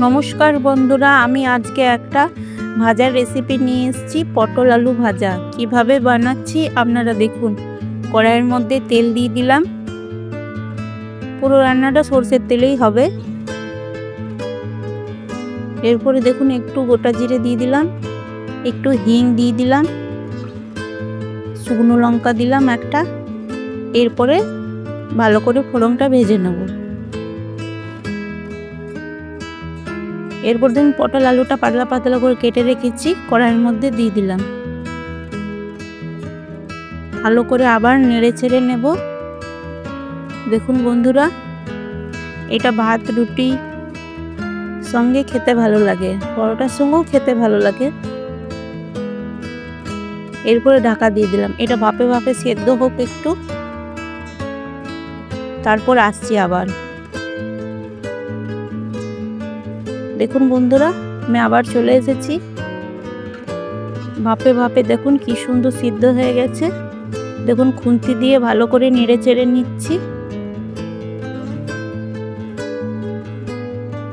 নমস্কার বন্ধুরা, আমি আজকে একটা ভাজার রেসিপি নিয়ে এসেছি। পটল আলু ভাজা কিভাবে বানাচ্ছি আপনারা দেখুন। কড়াইয়ের মধ্যে তেল দিয়ে দিলাম। পুরো রান্নাটা সরষের তেলেই হবে। এরপরে দেখুন একটু গোটা জিরে দিয়ে দিলাম, একটু হিং দিয়ে দিলাম, শুকনো লঙ্কা দিলাম একটা। এরপরে ভালো করে ফোড়নটা ভেজে নেব। এরপর দেখুন পটল আলুটা পাতলা পাতলা করে কেটে রেখেছি, কড়াইয়ের মধ্যে দিয়ে দিলাম। ভালো করে আবার নেড়ে চেড়ে নেব। দেখুন বন্ধুরা, এটা ভাত রুটি সঙ্গে খেতে ভালো লাগে, পরোটার সঙ্গেও খেতে ভালো লাগে। এরপরে ঢাকা দিয়ে দিলাম। এটা ভাপে ভাপে সেদ্ধ হোক একটু, তারপর আসছি আবার। দেখুন বন্ধুরা, আমি আবার চলে এসেছি। ভাপে ভাপে দেখুন কি সুন্দর সিদ্ধ হয়ে গেছে। দেখুন খুন্তি দিয়ে ভালো করে নেড়ে চেড়ে নিচ্ছি।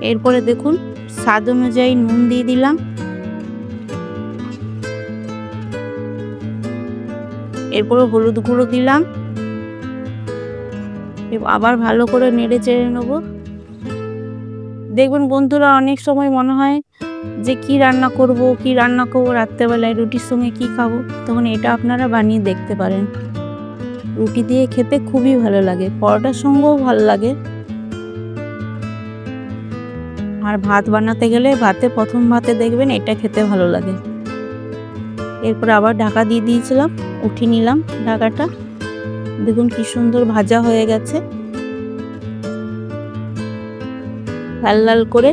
এরপরে দেখুন স্বাদ অনুযায়ী নুন দিয়ে দিলাম। এরপরে হলুদ গুঁড়ো দিলাম। আবার ভালো করে নেড়ে চেড়ে নেব। দেখবেন বন্ধুরা, অনেক সময় মনে হয় যে কি রান্না করব রাত্রেবেলায় রুটির সঙ্গে কি খাবো, তখন এটা আপনারা বানিয়ে দেখতে পারেন। রুটি দিয়ে খেতে খুবই ভালো লাগে, পরোটার সঙ্গেও ভালো লাগে। আর ভাত বানাতে গেলে প্রথম ভাতে দেখবেন এটা খেতে ভালো লাগে। এরপর আবার ঢাকা দিয়ে দিয়েছিলাম, উঠিয়ে নিলাম ঢাকাটা। দেখুন কি সুন্দর ভাজা হয়ে গেছে লাল লাল করে।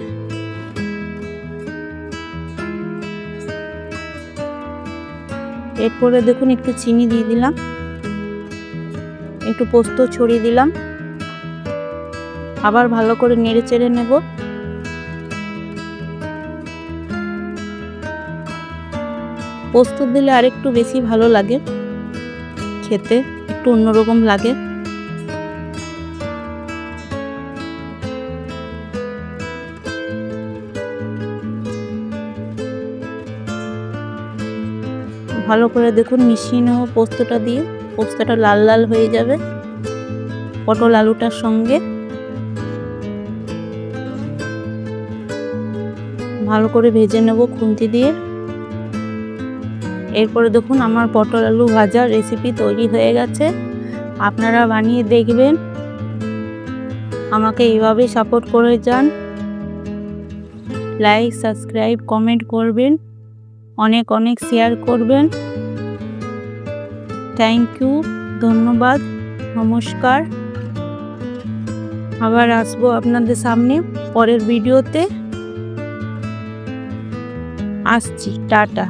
এরপরে দেখুন একটু চিনি দিয়ে দিলাম, একটু পোস্ত ছড়িয়ে দিলাম। আবার ভালো করে নেড়ে চেড়ে নেব। পোস্ত দিলে আর একটু বেশি ভালো লাগে খেতে, একটু অন্যরকম লাগে। ভালো করে দেখুন মিশিয়ে নেব পোস্তটা দিয়ে। পোস্তটা লাল লাল হয়ে যাবে পটল আলুটার সঙ্গে। ভালো করে ভেজে নেব খুন্তি দিয়ে। এরপরে দেখুন আমার পটল আলু ভাজা রেসিপি তৈরি হয়ে গেছে। আপনারা বানিয়ে দেখবেন। আমাকে এইভাবেই সাপোর্ট করে যান। লাইক, সাবস্ক্রাইব, কমেন্ট করবেন, অনেক অনেক শেয়ার করবেন। থ্যাংক ইউ, ধন্যবাদ, নমস্কার। আবার আসবো আপনাদের সামনে পরের ভিডিওতে। আসছি, টাটা।